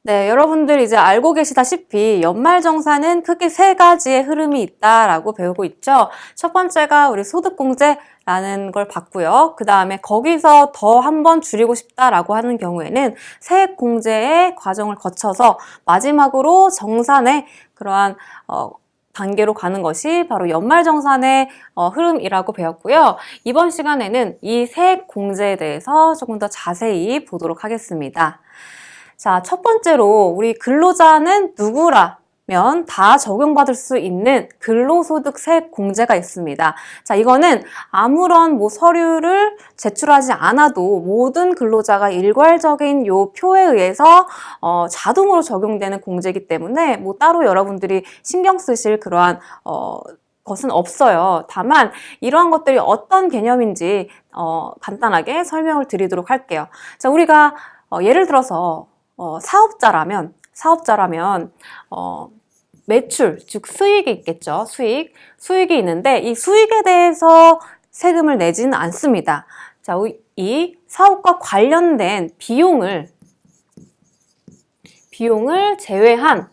네, 여러분들 이제 알고 계시다시피 연말정산은 크게 세 가지의 흐름이 있다라고 배우고 있죠. 첫 번째가 우리 소득공제라는 걸 봤고요. 그 다음에 거기서 더 한 번 줄이고 싶다라고 하는 경우에는 세액공제의 과정을 거쳐서 마지막으로 정산의 그러한 단계로 가는 것이 바로 연말정산의 흐름이라고 배웠고요. 이번 시간에는 이 세액공제에 대해서 조금 더 자세히 보도록 하겠습니다. 자, 첫 번째로 우리 근로자는 누구라면 다 적용받을 수 있는 근로소득세 공제가 있습니다. 자, 이거는 아무런 서류를 제출하지 않아도 모든 근로자가 일괄적인 요 표에 의해서 자동으로 적용되는 공제이기 때문에 따로 여러분들이 신경 쓰실 그러한 것은 없어요. 다만 이러한 것들이 어떤 개념인지 간단하게 설명을 드리도록 할게요. 자, 우리가 예를 들어서 사업자라면 매출, 즉 수익이 있겠죠. 수익이 있는데 이 수익에 대해서 세금을 내지는 않습니다. 자, 이 사업과 관련된 비용을 제외한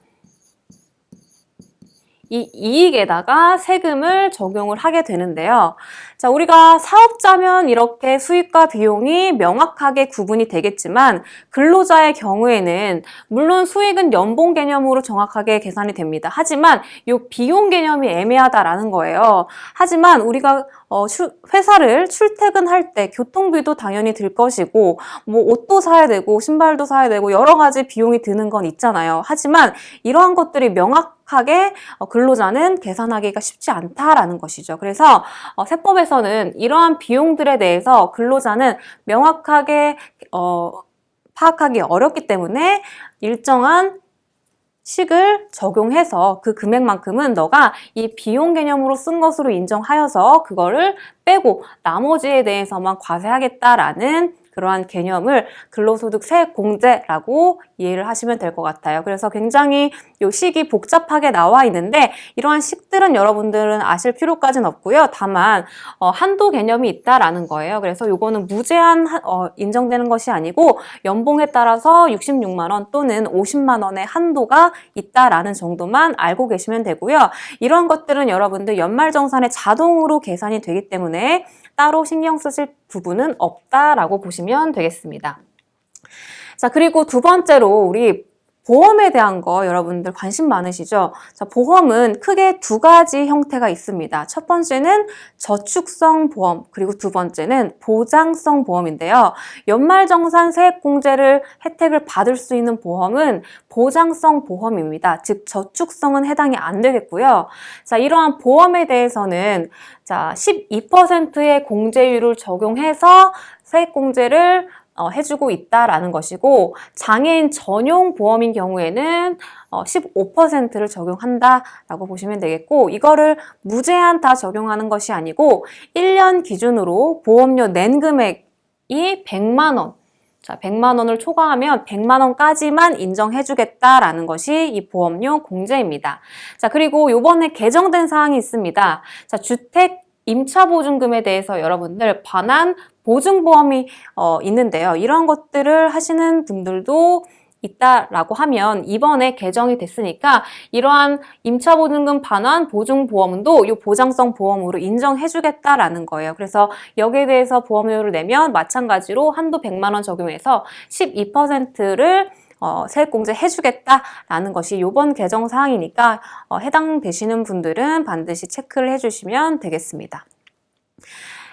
이 이익에다가 세금을 적용을 하게 되는데요. 자, 우리가 사업자면 이렇게 수익과 비용이 명확하게 구분이 되겠지만 근로자의 경우에는 물론 수익은 연봉 개념으로 정확하게 계산이 됩니다. 하지만 이 비용 개념이 애매하다라는 거예요. 하지만 우리가 회사를 출퇴근할 때 교통비도 당연히 들 것이고 옷도 사야 되고 신발도 사야 되고 여러 가지 비용이 드는 건 있잖아요. 하지만 이러한 것들이 명확하게 근로자는 계산하기가 쉽지 않다라는 것이죠. 그래서 세법에서는 이러한 비용들에 대해서 근로자는 명확하게 파악하기 어렵기 때문에 일정한 식을 적용해서 그 금액만큼은 너가 이 비용 개념으로 쓴 것으로 인정하여서 그거를 빼고 나머지에 대해서만 과세하겠다라는 그러한 개념을 근로소득 세액공제라고 이해를 하시면 될 것 같아요. 그래서 굉장히 이 식이 복잡하게 나와 있는데 이러한 식들은 여러분들은 아실 필요까지는 없고요. 다만 한도 개념이 있다라는 거예요. 그래서 이거는 무제한 인정되는 것이 아니고 연봉에 따라서 66만 원 또는 50만 원의 한도가 있다라는 정도만 알고 계시면 되고요. 이런 것들은 여러분들 연말정산에 자동으로 계산이 되기 때문에 따로 신경 쓰실 부분은 없다라고 보시면 되겠습니다. 자, 그리고 두 번째로 우리 보험에 대한 거 여러분들 관심 많으시죠? 자, 보험은 크게 두 가지 형태가 있습니다. 첫 번째는 저축성 보험, 그리고 두 번째는 보장성 보험인데요. 연말정산 세액공제를 혜택을 받을 수 있는 보험은 보장성 보험입니다. 즉 저축성은 해당이 안 되겠고요. 자, 이러한 보험에 대해서는 자, 12%의 공제율을 적용해서 세액공제를 해주고 있다라는 것이고 장애인 전용 보험인 경우에는 15%를 적용한다라고 보시면 되겠고 이거를 무제한 다 적용하는 것이 아니고 1년 기준으로 보험료 낸 금액이 100만 원 자, 100만 원을 초과하면 100만 원까지만 인정해주겠다라는 것이 이 보험료 공제입니다. 자, 그리고 요번에 개정된 사항이 있습니다. 자, 주택 임차보증금에 대해서 여러분들 반환 보증보험이 있는데요. 이런 것들을 하시는 분들도 있다라고 하면 이번에 개정이 됐으니까 이러한 임차보증금 반환 보증보험도 이 보장성 보험으로 인정해주겠다라는 거예요. 그래서 여기에 대해서 보험료를 내면 마찬가지로 한도 100만 원 적용해서 12%를 세액공제 해주겠다라는 것이 이번 개정 사항이니까 해당되시는 분들은 반드시 체크를 해주시면 되겠습니다.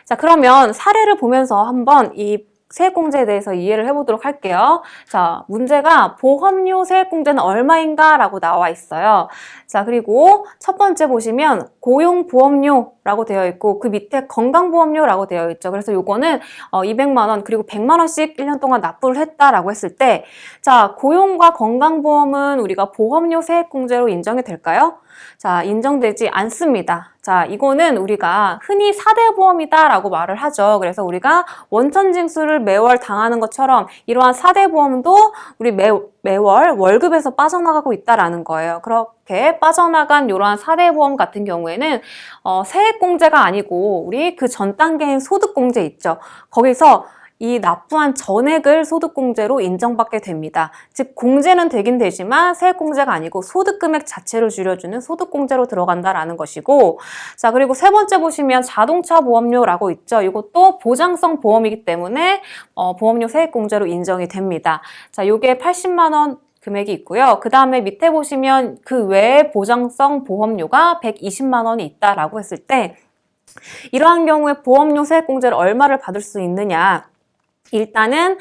자, 그러면 사례를 보면서 한번 이 세액공제에 대해서 이해를 해보도록 할게요. 자, 문제가 보험료 세액공제는 얼마인가 라고 나와 있어요. 자, 그리고 첫 번째 보시면 고용보험료라고 되어 있고 그 밑에 건강보험료라고 되어 있죠. 그래서 요거는 200만 원 그리고 100만 원씩 1년 동안 납부를 했다라고 했을 때 자, 고용과 건강보험은 우리가 보험료 세액공제로 인정이 될까요? 자, 인정되지 않습니다. 자, 이거는 우리가 흔히 4대 보험이다 라고 말을 하죠. 그래서 우리가 원천징수를 매월 당하는 것처럼 이러한 4대 보험도 우리 매월 월급에서 빠져나가고 있다라는 거예요. 그렇게 빠져나간 이러한 4대 보험 같은 경우에는 세액공제가 아니고 우리 그 전 단계인 소득공제 있죠. 거기서 이 납부한 전액을 소득공제로 인정받게 됩니다. 즉 공제는 되긴 되지만 세액공제가 아니고 소득금액 자체를 줄여주는 소득공제로 들어간다라는 것이고, 자, 그리고 세 번째 보시면 자동차 보험료라고 있죠. 이것도 보장성 보험이기 때문에 보험료 세액공제로 인정이 됩니다. 자, 요게 80만 원 금액이 있고요. 그 다음에 밑에 보시면 그 외에 보장성 보험료가 120만 원이 있다라고 했을 때, 이러한 경우에 보험료 세액공제를 얼마를 받을 수 있느냐? 일단은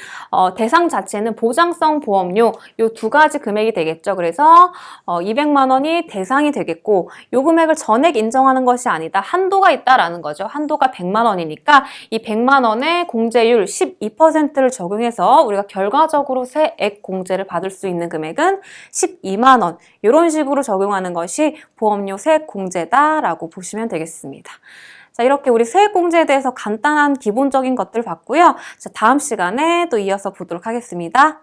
대상 자체는 보장성 보험료 요 두 가지 금액이 되겠죠. 그래서 200만 원이 대상이 되겠고, 요 금액을 전액 인정하는 것이 아니다. 한도가 있다라는 거죠. 한도가 100만 원이니까 이 100만 원의 공제율 12%를 적용해서 우리가 결과적으로 세액 공제를 받을 수 있는 금액은 12만 원. 이런 식으로 적용하는 것이 보험료 세액 공제다라고 보시면 되겠습니다. 자, 이렇게 우리 세액공제에 대해서 간단한 기본적인 것들 봤고요. 자, 다음 시간에 또 이어서 보도록 하겠습니다.